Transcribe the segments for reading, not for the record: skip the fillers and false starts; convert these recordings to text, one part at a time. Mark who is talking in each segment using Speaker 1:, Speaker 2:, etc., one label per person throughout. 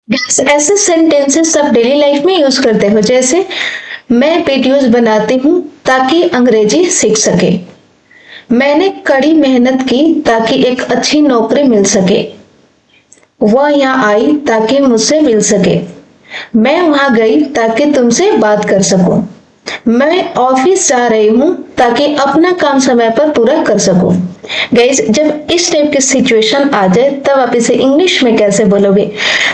Speaker 1: Guys, ऐसे sentences आप daily life में यूज करते हो, जैसे मैं वीडियोस बनाती हूँ ताकि अंग्रेजी सीख सके। मैंने कड़ी मेहनत की ताकि एक अच्छी नौकरी मिल सके। वह यहाँ आई ताकि मुझसे मिल सके। मैं वहां गई ताकि तुमसे बात कर सकूं। मैं ऑफिस जा रही हूँ ताकि अपना काम समय पर पूरा कर सकूं। गाइज, जब इस टाइप की सिचुएशन आ जाए तब आप इसे इंग्लिश में कैसे बोलोगे?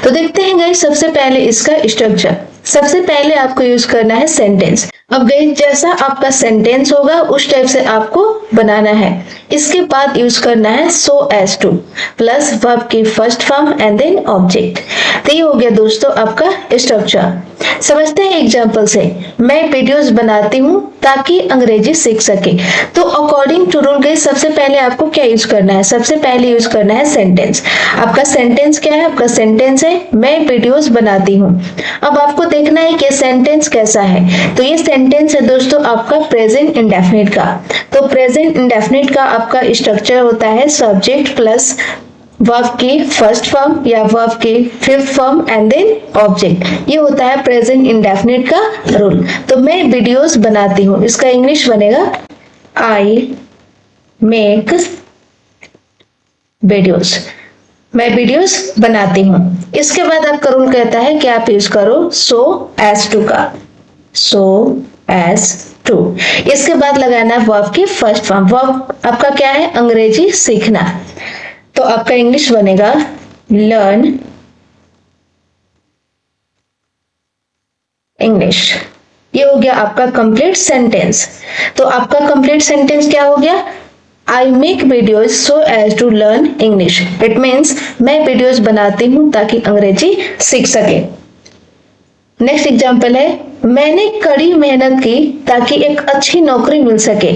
Speaker 1: तो देखते हैं गाइज, सबसे पहले इसका स्ट्रक्चर। सबसे पहले आपको यूज करना है सेंटेंस। अब गाइज, जैसा आपका सेंटेंस होगा उस टाइप से आपको बनाना है। इसके बाद यूज करना है so as to plus verb की first form and then object. तो ये हो गया दोस्तों आपका स्ट्रक्चर। समझते हैं एग्जाम्पल से। मैं वीडियोस बनाती हूँ ताकि अंग्रेजी सीख सके। तो अकॉर्डिंग टू रूल गाइस, सबसे पहले आपको क्या यूज करना है? सबसे पहले यूज करना है सेंटेंस। आपका सेंटेंस क्या है? आपका सेंटेंस है मैं वीडियोस बनाती हूँ। अब आपको देखना है कि सेंटेंस कैसा है। तो ये सेंटेंस है दोस्तों आपका प्रेजेंट इंडेफिनिट का। तो प्रेजेंट इंडेफिनिट का आपका स्ट्रक्चर होता है सब्जेक्ट प्लस वर्ब की फर्स्ट फॉर्म या वर्ब की fifth form and then object. ये होता है प्रेजेंट इंडेफिनिट का रूल। तो मैं वीडियोस बनाती हूँ, इसका इंग्लिश बनेगा आई मेक वीडियोस। मैं वीडियोस बनाती हूँ। इसके बाद आपका रूल कहता है कि आप यूज करो सो एज टू का। So as to. इसके बाद लगाना है वर्ब की फर्स्ट फॉर्म। वर्ब आपका क्या है? अंग्रेजी सीखना। तो आपका इंग्लिश बनेगा लर्न इंग्लिश। ये हो गया आपका कंप्लीट सेंटेंस। तो आपका कंप्लीट सेंटेंस क्या हो गया? I make videos so as to learn English. It means मैं वीडियोज बनाती हूं ताकि अंग्रेजी सीख सके। नेक्स्ट एग्जाम्पल है मैंने कड़ी मेहनत की ताकि एक अच्छी नौकरी मिल सके।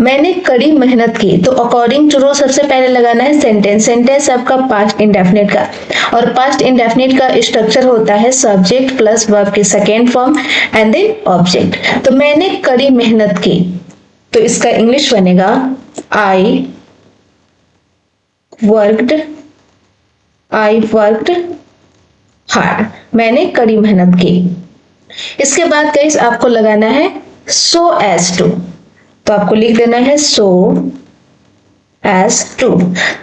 Speaker 1: मैंने कड़ी मेहनत की। तो अकॉर्डिंग टू रूल सबसे पहले लगाना है सेंटेंस। सेंटेंस आपका पास्ट इंडेफिनिट का, और पास्ट इंडेफिनिट का स्ट्रक्चर होता है सब्जेक्ट प्लस वर्ब की second form and then object. तो मैंने कड़ी मेहनत की, तो इसका इंग्लिश बनेगा आई वर्कड हार्ड। मैंने कड़ी मेहनत की। इसके बाद गाइस आपको लगाना है सो एज टू। तो आपको लिख देना है सो एज टू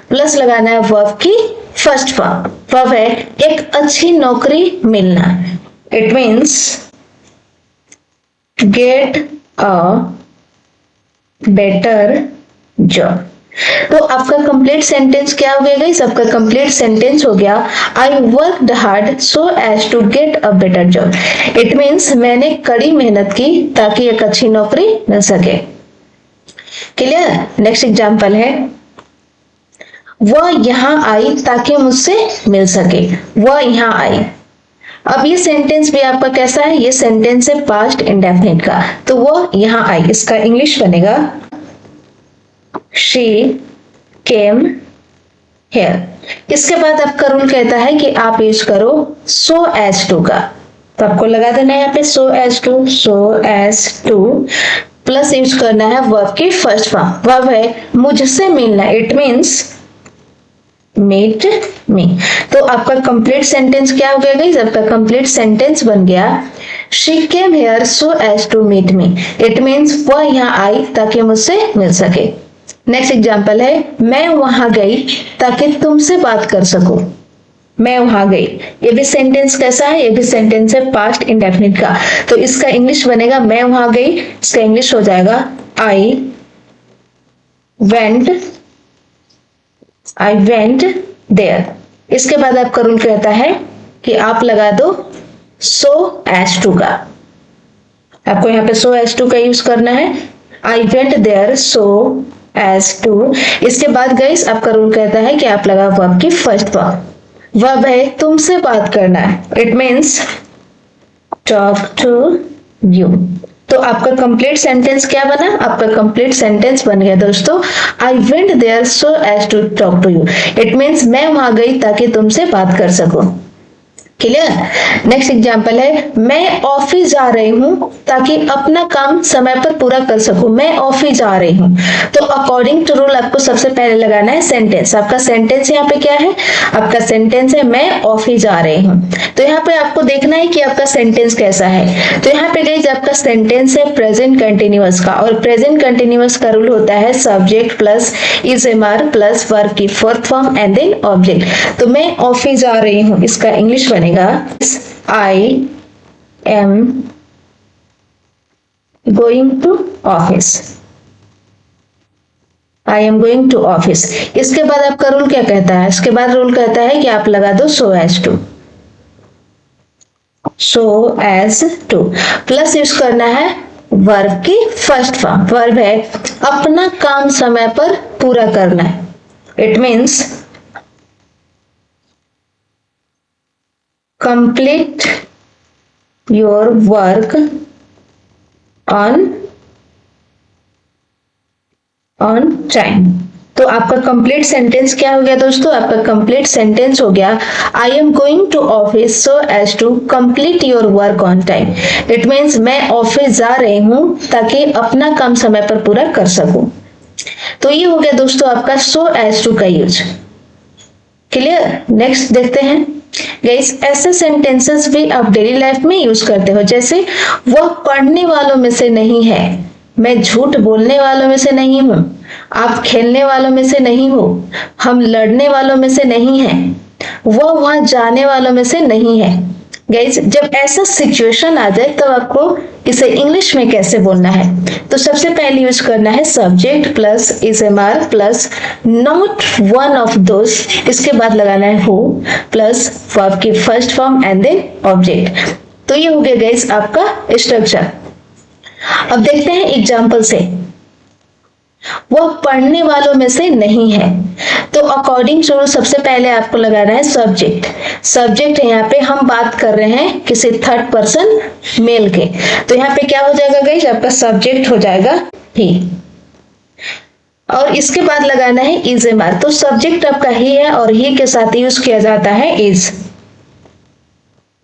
Speaker 1: प्लस लगाना है वर्ब की फर्स्ट फॉर्म। वर्ब है एक अच्छी नौकरी मिलना। It means gate a better job. तो आपका कंप्लीट सेंटेंस क्या हो गया गाइस? आपका कंप्लीट सेंटेंस हो गया I worked hard so as to get a better job. It means मैंने कड़ी मेहनत की ताकि एक अच्छी नौकरी मिल सके। क्लियर? नेक्स्ट एग्जांपल है वह यहाँ आई ताकि मुझसे मिल सके। वह यहाँ आई। अब ये सेंटेंस भी आपका कैसा है? ये सेंटेंस है पास्ट इंडेफिनिट का। तो वो यहाँ आई, इसका इंग्लिश बनेगा she came here। इसके बाद आपका रूल कहता है कि आप यूज करो so as to का। तो आपको लगा देना है यहाँ पे so as to plus use करना है वर्ब की फर्स्ट फॉर्म। वर्ब है मुझसे मिलना। It means meet me। तो आपका कंप्लीट सेंटेंस क्या हो गया गाइस? आपका कंप्लीट सेंटेंस बन गया she came here so as to meet me। It means वह यहाँ आई ताकि मुझसे मिल सके। नेक्स्ट एग्जाम्पल है मैं वहां गई ताकि तुमसे बात कर सकूं। मैं वहां गई। ये भी सेंटेंस कैसा है? ये भी सेंटेंस है पास्ट इंडेफिनिट का। तो इसका इंग्लिश बनेगा मैं वहां गई। इसका इंग्लिश हो जाएगा आई वेंट देयर। इसके बाद आपका रूल कहता है कि आप लगा दो सो एज टू का। आपको यहाँ पे सो एज टू का यूज करना है। I went there so as to. इसके बाद गाइस आपका रूल कहता है कि आप लगा वर्ब की फर्स्ट फॉर्म। वर्ब है तुमसे बात करना है। It means talk to you. तो आपका कंप्लीट सेंटेंस क्या बना? आपका कंप्लीट सेंटेंस बन गया दोस्तों I went there so as to talk to you. It means मैं वहां गई ताकि तुमसे बात कर सकूं। क्लियर। नेक्स्ट एग्जांपल है, मैं ऑफिस जा रही हूँ ताकि अपना काम समय पर पूरा कर सकूं। मैं ऑफिस जा रही हूँ, तो अकॉर्डिंग टू रूल आपको सबसे पहले लगाना है सेंटेंस। आपका सेंटेंस यहाँ पे क्या है, आपका सेंटेंस है मैं ऑफिस जा रही हूँ। तो यहाँ पे आपको देखना है कि आपका सेंटेंस कैसा है। तो यहाँ पे गाइस आपका सेंटेंस है प्रेजेंट कंटिन्यूअस का, और प्रेजेंट कंटिन्यूअस का रूल होता है subject plus is am are plus verb की fourth form and then object. तो मैं ऑफिस जा रही हूँ, इसका इंग्लिश बनेगा I am going to office। I am going to office। इसके बाद आपका रूल क्या कहता है, इसके बाद रूल कहता है कि आप लगा दो so as to। so as to plus use करना है वर्ब की फर्स्ट फॉर्म। वर्ब है अपना काम समय पर पूरा करना है। It means complete your work on time। तो आपका कंप्लीट सेंटेंस क्या हो गया दोस्तों, आपका कंप्लीट सेंटेंस हो गया I am going to office so as to complete your work on time. It means मैं ऑफिस जा रही हूँ ताकि अपना काम समय पर पूरा कर सकूं। तो ये हो गया दोस्तों आपका सो एज टू का यूज। क्लियर। नेक्स्ट देखते हैं गाइस, ऐसे सेंटेंसेस भी आप डेली लाइफ में यूज करते हो, जैसे वह पढ़ने वालों में से नहीं है, मैं झूठ बोलने वालों में से नहीं हूँ, आप खेलने वालों में से नहीं हो, हम लड़ने वालों में से नहीं है, वह वहां जाने वालों में से नहीं है। गाइस जब ऐसा सिचुएशन आ जाए तब आपको इसे इंग्लिश में कैसे बोलना है, तो सबसे पहले यूज करना है subject plus is am are plus not one of those, इसके बाद लगाना है हु प्लस वर्ब की first form and then object. तो ये हो गया गाइस आपका स्ट्रक्चर। अब देखते हैं एग्जाम्पल से, वह पढ़ने वालों में से नहीं है। तो अकॉर्डिंग टू सबसे पहले आपको लगाना है सब्जेक्ट। सब्जेक्ट है, यहाँ पे हम बात कर रहे हैं किसी थर्ड पर्सन मेल के, तो यहाँ पे क्या हो जाएगा गाइस, आपका सब्जेक्ट हो जाएगा ही, और इसके बाद लगाना है इज एम आर। तो सब्जेक्ट आपका ही है और ही के साथ यूज किया जाता है इज।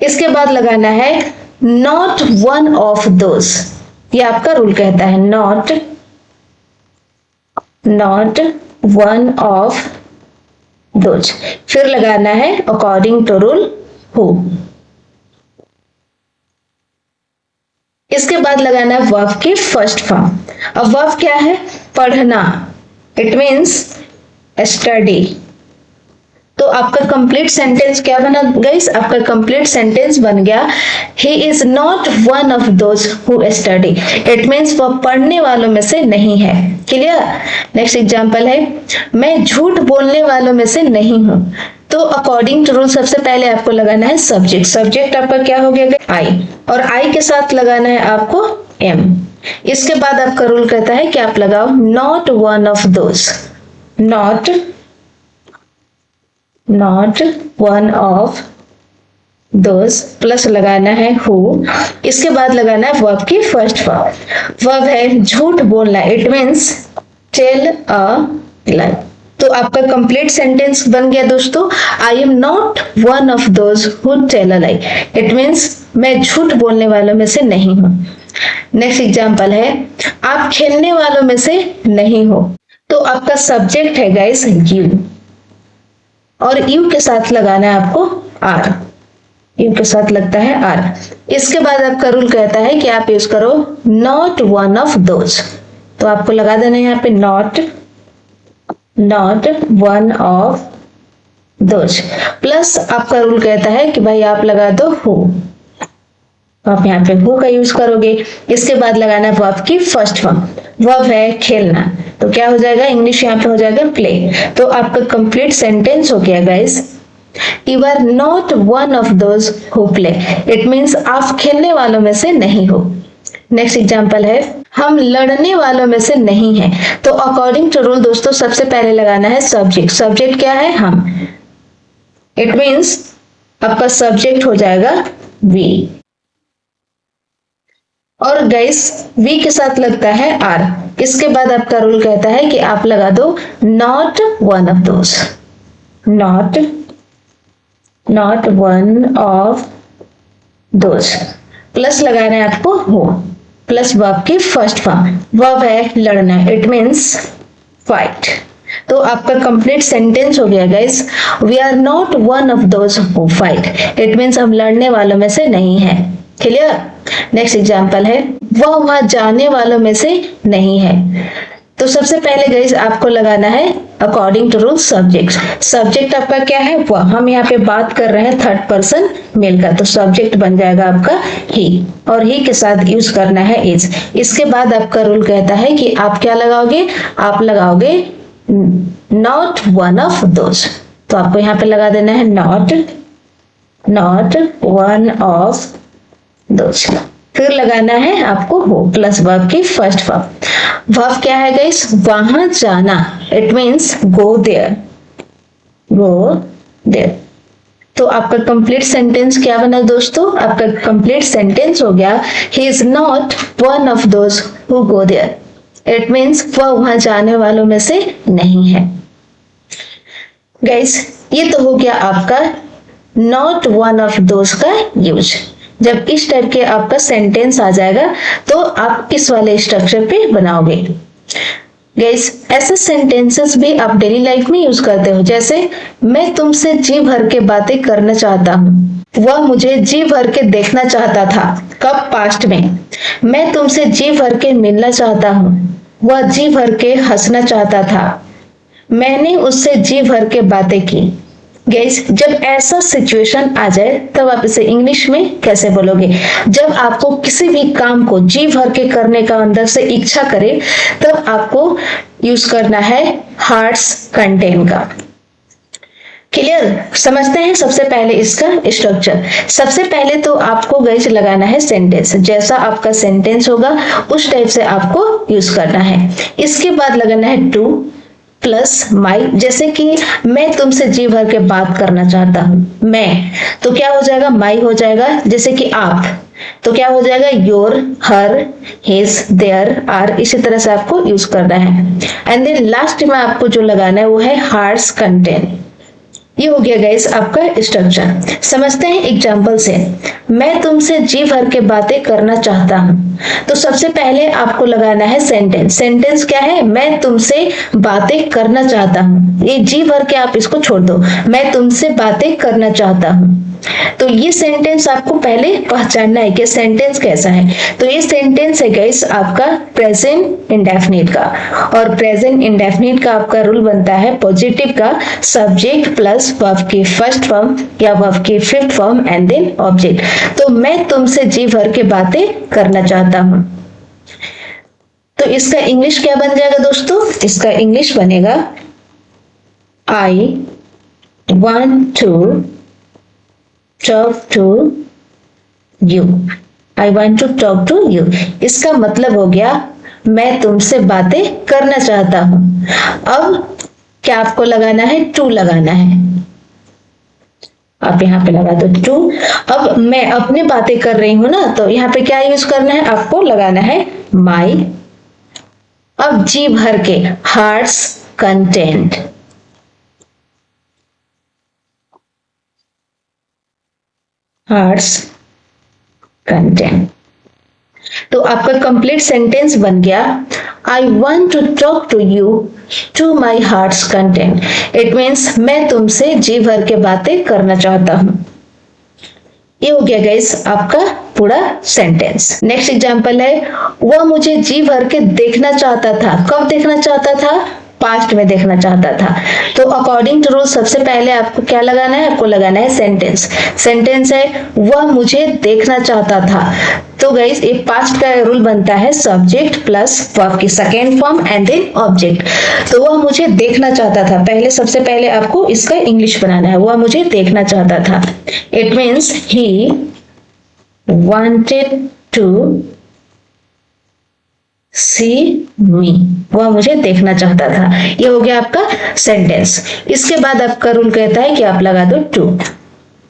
Speaker 1: इसके बाद लगाना है नॉट वन ऑफ दोस, ये आपका रूल कहता है नॉट वन ऑफ दोज। फिर लगाना है अकॉर्डिंग टू रूल हु। इसके बाद लगाना है वर्ब की फर्स्ट फॉर्म। अब वर्ब क्या है, पढ़ना, इट मीन्स स्टडी। तो आपका कंप्लीट सेंटेंस क्या बना गाइस, आपका कंप्लीट सेंटेंस बन गया he is not one of those who study. It means वह पढ़ने वालों में से नहीं है। क्लियर। नेक्स्ट एग्जांपल है, मैं झूठ बोलने वालों में से नहीं हूं। तो अकॉर्डिंग टू रूल सबसे पहले आपको लगाना है सब्जेक्ट। सब्जेक्ट आपका क्या हो गया आई, और आई के साथ लगाना है आपको एम। इसके बाद आपका रूल कहता है कि आप लगाओ not one of those, not one of those plus लगाना है हु। इसके बाद लगाना है वर्ब की फर्स्ट फॉर्म। वर्ब है झूठ बोलना, it means tell a lie. तो आपका कंप्लीट सेंटेंस बन गया दोस्तों, I am not one of those who tell a lie. It means मैं झूठ बोलने वालों में से नहीं हूं। नेक्स्ट एग्जांपल है, आप खेलने वालों में से नहीं हो। तो आपका सब्जेक्ट है गाइस यू, और यू के साथ लगाना है आपको आर। यू के साथ लगता है आर। इसके बाद आपका रूल कहता है कि आप यूज करो नॉट वन ऑफ दोज। तो आपको लगा देना है यहाँ पे not one of those plus आपका रूल कहता है कि भाई आप लगा दो हु। तो आप यहाँ पे हु का यूज करोगे। इसके बाद लगाना है वर्ब की फर्स्ट फॉर्म। वर्ब है खेलना, तो क्या हो जाएगा, इंग्लिश यहाँ पे हो जाएगा प्ले। तो आपका कंप्लीट सेंटेंस हो गया guys, you are not one of those who play. It means आप खेलने वालों में से नहीं हो। नेक्स्ट एग्जांपल है, हम लड़ने वालों में से नहीं हैं। तो अकॉर्डिंग टू रूल दोस्तों सबसे पहले लगाना है सब्जेक्ट। सब्जेक्ट क्या है, हम। इट मीन्स आपका सब्जेक्ट हो जाएगा वी, और गाइस वी के साथ लगता है आर। इसके बाद आपका रूल कहता है कि आप लगा दो not one of those, not not one of those. Plus लगाना है आपको हो, प्लस वर्ब की फर्स्ट फॉर्म, वर्ब है लड़ना, इट मीन्स फाइट। तो आपका कंप्लीट सेंटेंस हो गया guys, we are not one of those who fight. It means हम लड़ने वालों में से नहीं है। क्लियर। नेक्स्ट एग्जांपल है, वह वहां जाने वालों में से नहीं है। तो सबसे पहले गाइस आपको लगाना है according to rule subject. Subject आपका क्या है, वह। हम यहाँ पे बात कर रहे हैं थर्ड पर्सन मेल का, तो सब्जेक्ट बन जाएगा आपका ही, और ही के साथ यूज करना है इज। इसके बाद आपका रूल कहता है कि आप क्या लगाओगे, आप लगाओगे नॉट वन ऑफ दोज। तो आपको यहाँ पे लगा देना है नॉट वन ऑफ दोज। फिर लगाना है आपको हो, प्लस वर्ब की फर्स्ट फॉर्म। वर्ब क्या है गाइस, वहां जाना, it means go there, go there. तो आपका कंप्लीट सेंटेंस क्या बना दोस्तों, आपका कंप्लीट सेंटेंस हो गया, he is not one of those who go there. It means वह वहां जाने वालों में से नहीं है। गाइस ये तो हो गया आपका नॉट वन ऑफ दोज का यूज। जब इस टाइप के आपका सेंटेंस आ जाएगा तो आप इस वाले स्ट्रक्चर पे बनाओगे। गाइस ऐसे सेंटेंसेस भी आप डेली लाइफ में यूज करते हो, जैसे मैं तुमसे जी भर के बातें करना चाहता हूँ, वह मुझे जी भर के देखना चाहता था। कब, पास्ट में। मैं तुमसे जी भर के मिलना चाहता हूँ, वह जी भर के हंसना चाहता था। मैंने उससे जी भर के बातें की। गाइस जब ऐसा सिचुएशन आ जाए तब आप इसे इंग्लिश में कैसे बोलोगे। जब आपको किसी भी काम को जी भर के करने का अंदर से इच्छा करे तब आपको यूज करना है हार्ट्स कंटेन का। क्लियर, समझते हैं सबसे पहले इसका स्ट्रक्चर। सबसे पहले तो आपको गाइस लगाना है सेंटेंस, जैसा आपका सेंटेंस होगा उस टाइप से आपको यूज करना है। इसके बाद लगाना है टू प्लस माई, जैसे कि मैं तुमसे जी भर के बात करना चाहता हूं, मैं, तो क्या हो जाएगा, माई हो जाएगा। जैसे कि आप, तो क्या हो जाएगा, your, her, his, their, our, इसी तरह से आपको यूज करना है। एंड देन लास्ट में आपको जो लगाना है वो है हार्ट्स कंटेंट। ये हो गया गाइस आपका स्ट्रक्चर। समझते हैं एग्जांपल से। मैं तुमसे जी भर के बातें करना चाहता हूँ, तो सबसे पहले आपको लगाना है सेंटेंस। सेंटेंस क्या है, मैं तुमसे बातें करना चाहता हूँ। ये जी भर के आप इसको छोड़ दो, मैं तुमसे बातें करना चाहता हूँ। तो ये सेंटेंस आपको पहले पहचानना है कि सेंटेंस कैसा है। तो ये सेंटेंस है गाइस आपका प्रेजेंट इंडेफिनिट का, और प्रेजेंट इंडेफिनिट का आपका रूल बनता है पॉजिटिव का, सब्जेक्ट प्लस वर्ब की फर्स्ट फॉर्म या वर्ब की fifth form and then object. तो मैं तुमसे जी भर के बातें करना चाहता हूं। तो इसका इंग्लिश क्या बन जाएगा दोस्तों, इसका इंग्लिश बनेगा I want to talk to you, I want to talk to you। इसका मतलब हो गया मैं तुमसे बातें करना चाहता हूं। अब क्या आपको लगाना है, टू लगाना है। आप यहाँ पे लगा दो टू। अब मैं अपनी बातें कर रही हूं ना, तो यहाँ पे क्या यूज करना है, आपको लगाना है माई। अब जी भर के हार्ट्स कंटेंट, हार्ट्स कंटेंट। तो आपका कंप्लीट सेंटेंस बन गया, I want to talk to you to my heart's content. It means मैं तुमसे जी भर के बातें करना चाहता हूं। ये हो गया गाइस आपका पूरा सेंटेंस। नेक्स्ट एग्जांपल है, वह मुझे जी भर के देखना चाहता था। कब देखना चाहता था, पास्ट में देखना चाहता था। तो अकॉर्डिंग टू रूल सबसे पहले आपको क्या लगाना है, आपको लगाना है सेंटेंस। सेंटेंस है वह मुझे देखना चाहता था। तो गाइस ये पास्ट का रूल बनता है सब्जेक्ट प्लस वर्ब की second form and then object. तो वह मुझे देखना चाहता था, पहले सबसे पहले आपको इसका इंग्लिश बनाना है, वह मुझे देखना चाहता था। It means he wanted to see me, वह मुझे देखना चाहता था। ये हो गया आपका सेंटेंस। इसके बाद आपका रूल कहता है कि आप लगा दो टू।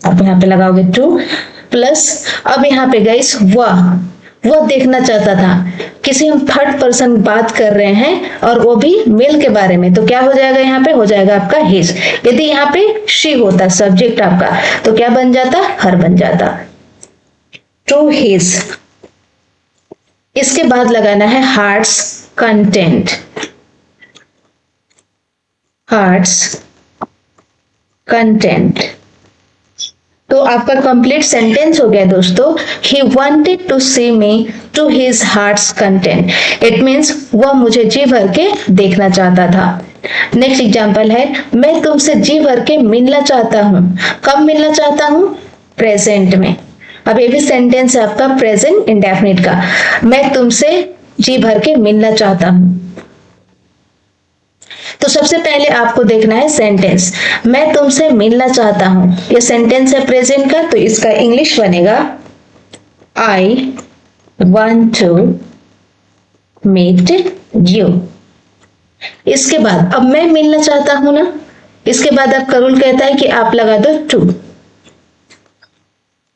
Speaker 1: आप यहाँ पे लगाओगे टू प्लस, अब यहाँ पे गाइस वो देखना चाहता था। किसी हम थर्ड पर्सन बात कर रहे हैं और वो भी मेल के बारे में, तो क्या हो जाएगा, यहाँ पे हो जाएगा आपका हिज। यदि यहाँ पे शी होता सब्जेक्ट आपका, तो क्या बन जाता, हर बन जाता, टू हिज। इसके बाद लगाना है हार्ट्स कंटेंट, हार्ट्स कंटेंट। तो आपका कंप्लीट सेंटेंस हो गया दोस्तों, he wanted to see me to his heart's content. It means वह मुझे जी भर के देखना चाहता था। नेक्स्ट एग्जाम्पल है, मैं तुमसे जी भर के मिलना चाहता हूँ। कब मिलना चाहता हूँ, प्रेजेंट में। अब ये भी सेंटेंस है आपका प्रेजेंट इंडेफिनिट का, मैं तुमसे जी भर के मिलना चाहता हूँ। तो सबसे पहले आपको देखना है सेंटेंस, मैं तुमसे मिलना चाहता हूं। ये सेंटेंस है प्रेजेंट का, तो इसका इंग्लिश बनेगा I want to meet you. इसके बाद अब मैं मिलना चाहता हूं ना, इसके बाद आपका रूल कहता है कि आप लगा दो टू,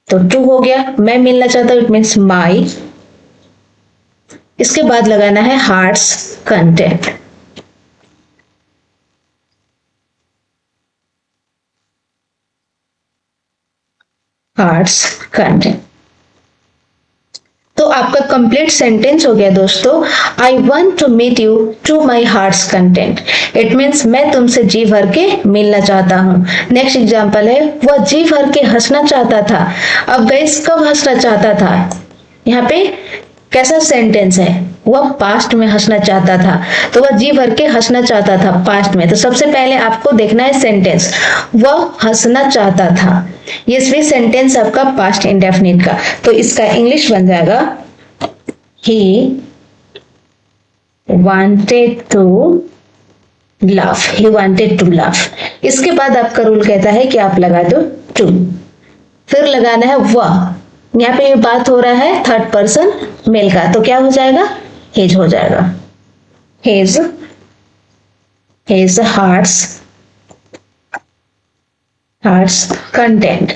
Speaker 1: तो टू हो गया, मैं मिलना चाहता हूं, इट मीन्स माई। इसके बाद लगाना है हार्ट्स कंटेंट, हार्ट्स कंटेंट। तो आपका कंप्लीट सेंटेंस हो गया दोस्तों, I want to meet you to my heart's content. It means मैं तुमसे जी भर के मिलना चाहता हूँ। नेक्स्ट एग्जाम्पल है, वह जी भर के हंसना चाहता था। अब गाइस कब हंसना चाहता था, यहाँ पे कैसा सेंटेंस है, वह पास्ट में हंसना चाहता था, तो वह जी भर के हंसना चाहता था पास्ट में। तो सबसे पहले आपको देखना है सेंटेंस, वह हंसना चाहता था। ये भी सेंटेंस आपका पास्ट इंडेफिनिट का, तो इसका इंग्लिश बन जाएगा he wanted to laugh, he wanted to laugh. इसके बाद आपका रूल कहता है कि आप लगा दो टू, फिर लगाना है वह। यहाँ पे बात हो रहा है थर्ड पर्सन मेल का, तो क्या हो जाएगा, हिज हो जाएगा, his, his heart's, heart's content.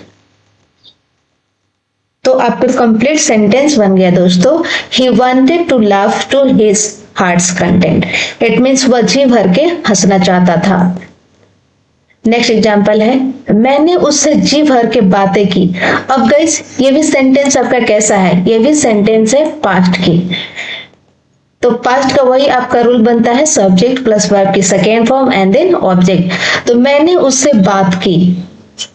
Speaker 1: तो आपका कंप्लीट सेंटेंस बन गया दोस्तों, he wanted to laugh to his heart's content. It means वह जी भर के हंसना चाहता था। नेक्स्ट एग्जाम्पल है, मैंने उससे जी भर के बातें की। अब गाइस ये भी सेंटेंस आपका कैसा है, ये भी सेंटेंस है पास्ट की। तो पास्ट का वही आपका रूल बनता है, सब्जेक्ट प्लस वर्ब की second form and then object. तो मैंने उससे बात की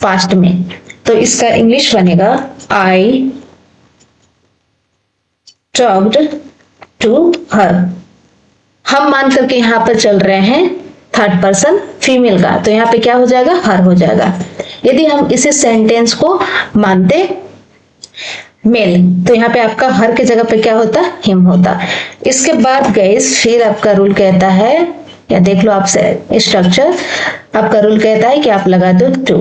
Speaker 1: पास्ट में, तो इसका इंग्लिश बनेगा आई टॉक्ड टू हर। हम मान करके यहाँ पर चल रहे हैं थर्ड पर्सन फीमेल का, तो यहाँ पे क्या हो जाएगा, हर हो जाएगा। यदि हम इसे सेंटेंस को मानते मेल, तो यहाँ पे आपका हर के जगह पे क्या होता, हिम होता। इसके बाद गाइस फिर आपका रूल कहता है, या देख लो आप स्ट्रक्चर, आपका रूल कहता है कि आप लगा दो टू,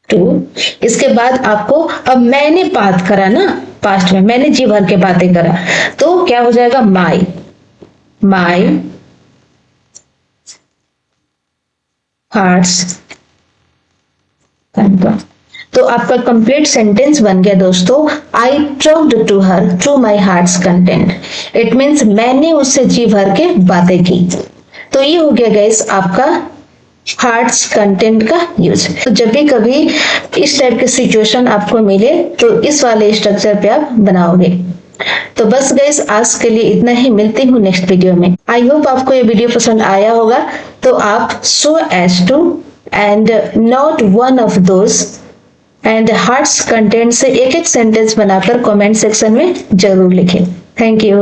Speaker 1: टू। इसके बाद आपको, अब मैंने बात करा ना पास्ट में, मैंने जी भर के बातें करा, तो क्या हो जाएगा, माई, माई हार्ट्स। तो आपका कंप्लीट सेंटेंस बन गया दोस्तों, I talked to her to my heart's content. It means मैंने उससे जी भर के बातें की। तो ये हो गया गाइस आपका हार्ट्स कंटेंट का यूज। तो जब भी कभी इस टाइप के सिचुएशन आपको मिले, तो इस वाले स्ट्रक्चर पे आप बनाओगे। तो बस गाइस आज के लिए इतना ही, मिलती हूँ नेक्स्ट वीडियो में। आई होप आपको ये वीडियो पसंद आया होगा। तो आप so as to and not one of those and heart's content से एक एक सेंटेंस बनाकर कमेंट सेक्शन में जरूर लिखें। Thank you.